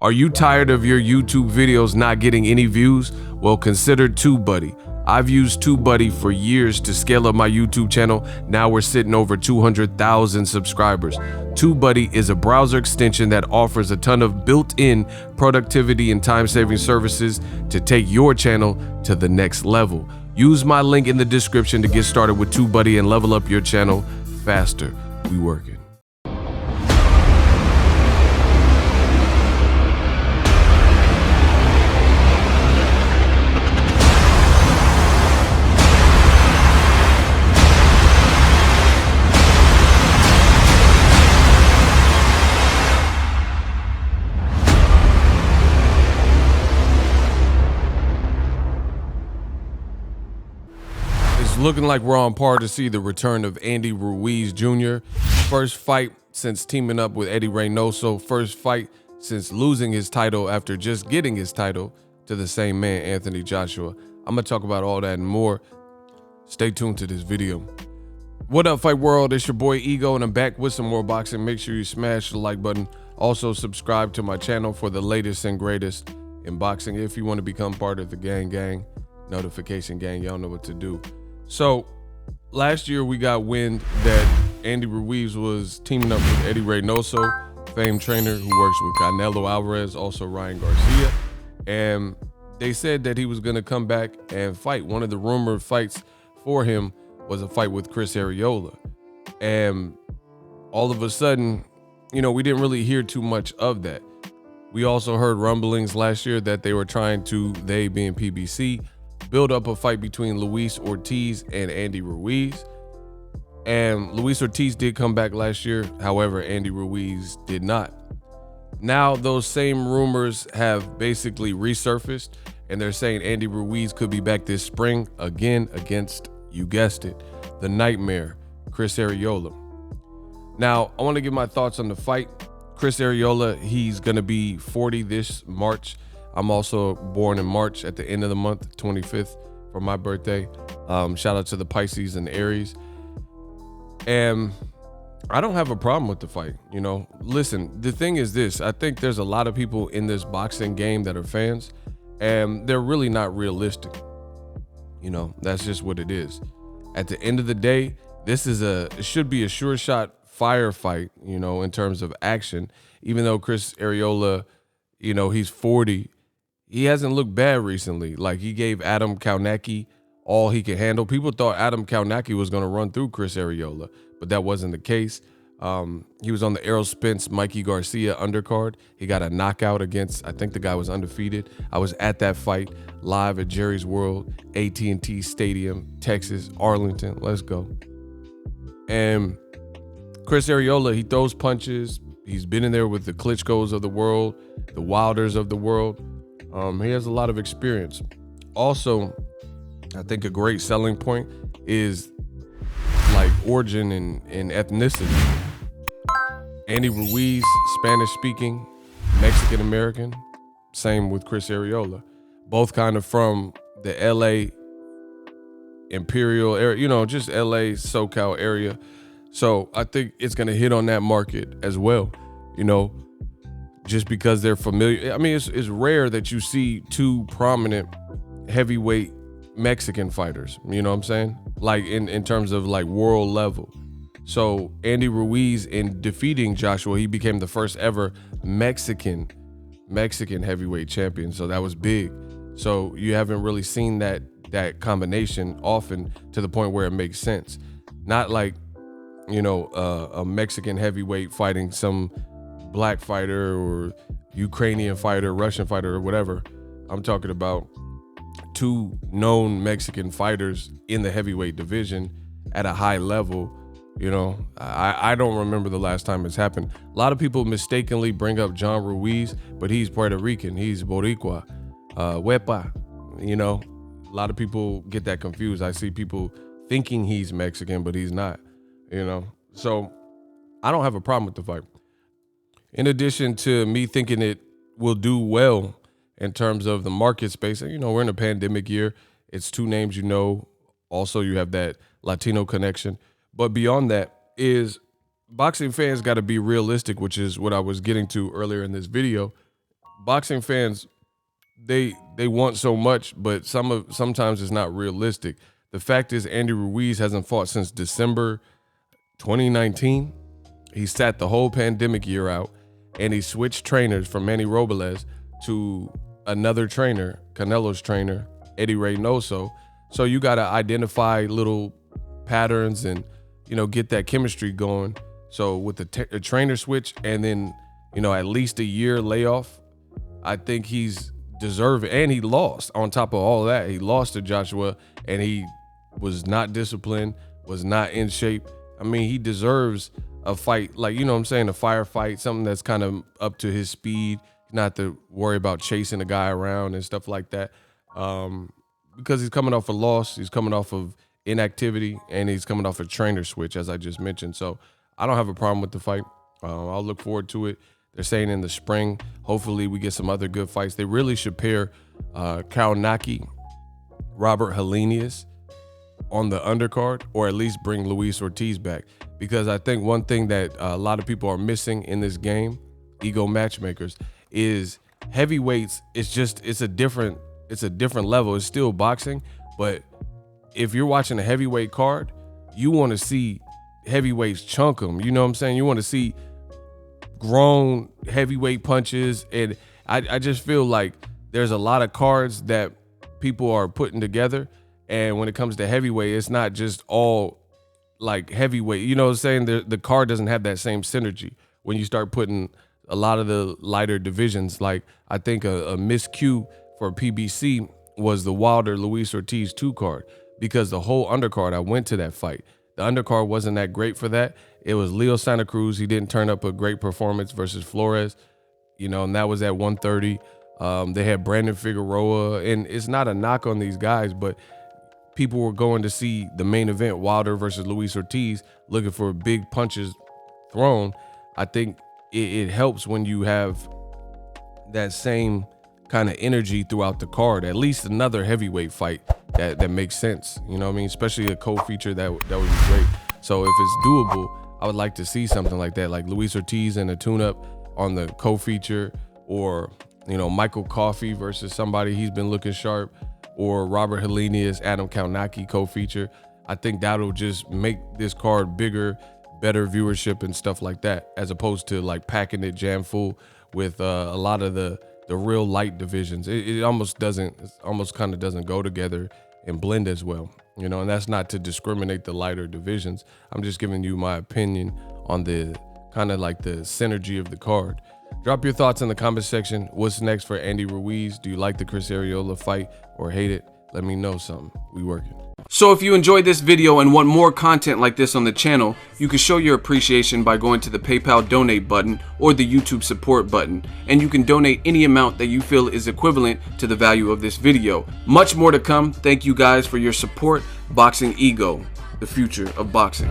Are you tired of your YouTube videos not getting any views? Well, consider TUBEBUDDY. I've used TUBEBUDDY for years to scale up my YouTube channel. Now we're sitting over 200,000 subscribers. TUBEBUDDY is a browser extension that offers a ton of built-in productivity and time-saving services to take your channel to the next level. Use my link in the description to get started with TUBEBUDDY and level up your channel faster. We working. Looking like we're on par to see the return of Andy Ruiz Jr. First fight since teaming up with Eddie Reynoso. First fight since losing his title after just getting his title to the same man, Anthony Joshua. I'm going to talk about all that and more. Stay tuned to this video. What up, Fight World? It's your boy Ego, and I'm back with some more boxing. Make sure you smash the like button. Also, subscribe to my channel for the latest and greatest in boxing. If you want to become part of the gang, notification gang, y'all know what to do. So last year we got wind that Andy Ruiz was teaming up with Eddie Reynoso, famed trainer who works with Canelo Alvarez, also Ryan Garcia. And they said that he was going to come back and fight. One of the rumored fights for him was a fight with Chris Arreola. And all of a sudden, you know, we didn't really hear too much of that. We also heard rumblings last year that they were trying to, they being PBC, build up a fight between Luis Ortiz and Andy Ruiz. And Luis Ortiz did come back last year. However, Andy Ruiz did not. Now those same rumors have basically resurfaced, and they're saying Andy Ruiz could be back this spring again against, you guessed it, the nightmare, Chris Arreola. Now, I want to give my thoughts on the fight. Chris Arreola, he's going to be 40 this March. I'm also born in March at the end of the month, 25th, for my birthday. Shout out to the Pisces and Aries. And I don't have a problem with the fight. You know, listen, the thing is this. I think there's a lot of people in this boxing game that are fans, and they're really not realistic. You know, that's just what it is. At the end of the day, this is it should be a sure shot firefight, you know, in terms of action. Even though Chris Arreola, you know, he's 40, he hasn't looked bad recently. Like, he gave Adam Kaunacki all he could handle. People thought Adam Kaunacki was going to run through Chris Arreola, but that wasn't the case. He was on the Errol Spence, Mikey Garcia undercard. He got a knockout against, I think the guy was undefeated. I was at that fight live at Jerry's World, AT&T Stadium, Texas, Arlington. Let's go. And Chris Arreola, he throws punches. He's been in there with the Klitschko's of the world, the Wilders of the world. He has a lot of experience. Also, I think a great selling point is like origin and ethnicity. Andy Ruiz, Spanish speaking, Mexican American. Same with Chris Arreola. Both kind of from the LA Imperial area, you know, just LA, SoCal area. So I think it's going to hit on that market as well, you know, just because they're familiar. I mean, it's rare that you see two prominent heavyweight Mexican fighters, you know what I'm saying? Like in terms of like world level. So Andy Ruiz, in defeating Joshua, he became the first ever Mexican heavyweight champion. So that was big. So you haven't really seen that combination often to the point where it makes sense. Not like, you know, a Mexican heavyweight fighting some black fighter or Ukrainian fighter, Russian fighter, or whatever. I'm talking about two known Mexican fighters in the heavyweight division at a high level. You know, I don't remember the last time it's happened. A lot of people mistakenly bring up John Ruiz, but he's Puerto Rican. He's Boricua, Huepa. You know, a lot of people get that confused. I see people thinking he's Mexican, but he's not. You know, so I don't have a problem with the fight. In addition to me thinking it will do well in terms of the market space, you know, we're in a pandemic year. It's two names, you know. Also, you have that Latino connection. But beyond that is boxing fans got to be realistic, which is what I was getting to earlier in this video. boxing fans, they want so much, but sometimes it's not realistic. The fact is, Andy Ruiz hasn't fought since December 2019. He sat the whole pandemic year out, and he switched trainers from Manny Robles to another trainer, Canelo's trainer, Eddie Reynoso. So you got to identify little patterns and, you know, get that chemistry going. So with the trainer switch and then, you know, at least a year layoff, I think he's deserving. And he lost. On top of all that, he lost to Joshua, and he was not disciplined, was not in shape. I mean, he deserves a fight, like, you know what I'm saying, a firefight, something that's kind of up to his speed, not to worry about chasing a guy around and stuff like that. Because he's coming off a loss, he's coming off of inactivity, and he's coming off a trainer switch, as I just mentioned. So I don't have a problem with the fight. I'll look forward to it. They're saying in the spring, hopefully we get some other good fights. They really should pair Kaunaki, Robert Helenius on the undercard, or at least bring Luis Ortiz back. Because I think one thing that a lot of people are missing in this game, ego matchmakers, is heavyweights. It's a different level. It's still boxing, but if you're watching a heavyweight card, you want to see heavyweights chunk them. You know what I'm saying? You want to see grown heavyweight punches. And I just feel like there's a lot of cards that people are putting together, and when it comes to heavyweight, it's not just all like heavyweight. You know what I'm saying? The card doesn't have that same synergy when you start putting a lot of the lighter divisions. Like, I think a miscue for PBC was the Wilder Luis Ortiz 2 card, because the whole undercard, I went to that fight. The undercard wasn't that great for that. It was Leo Santa Cruz. He didn't turn up a great performance versus Flores, you know, and that was at 130. They had Brandon Figueroa, and it's not a knock on these guys, but people were going to see the main event, Wilder versus Luis Ortiz, looking for big punches thrown. I think it helps when you have that same kind of energy throughout the card. At least another heavyweight fight that makes sense. You know what I mean? Especially a co-feature, that would be great. So if it's doable, I would like to see something like that, like Luis Ortiz and a tune-up on the co-feature, or, you know, Michael Coffey versus somebody, he's been looking sharp, or Robert Helenius, Adam Kaunaki co-feature. I think that'll just make this card bigger, better viewership and stuff like that, as opposed to like packing it jam full with a lot of the real light divisions. It almost kind of doesn't go together and blend as well, you know, and that's not to discriminate the lighter divisions. I'm just giving you my opinion on the kind of like the synergy of the card. Drop your thoughts in the comment section. What's next for Andy Ruiz? Do you like the Chris Arreola fight or hate it? Let me know something. We working. So if you enjoyed this video and want more content like this on the channel, you can show your appreciation by going to the PayPal donate button or the YouTube support button, and you can donate any amount that you feel is equivalent to the value of this video. Much more to come. Thank you guys for your support. Boxingego, the future of boxing.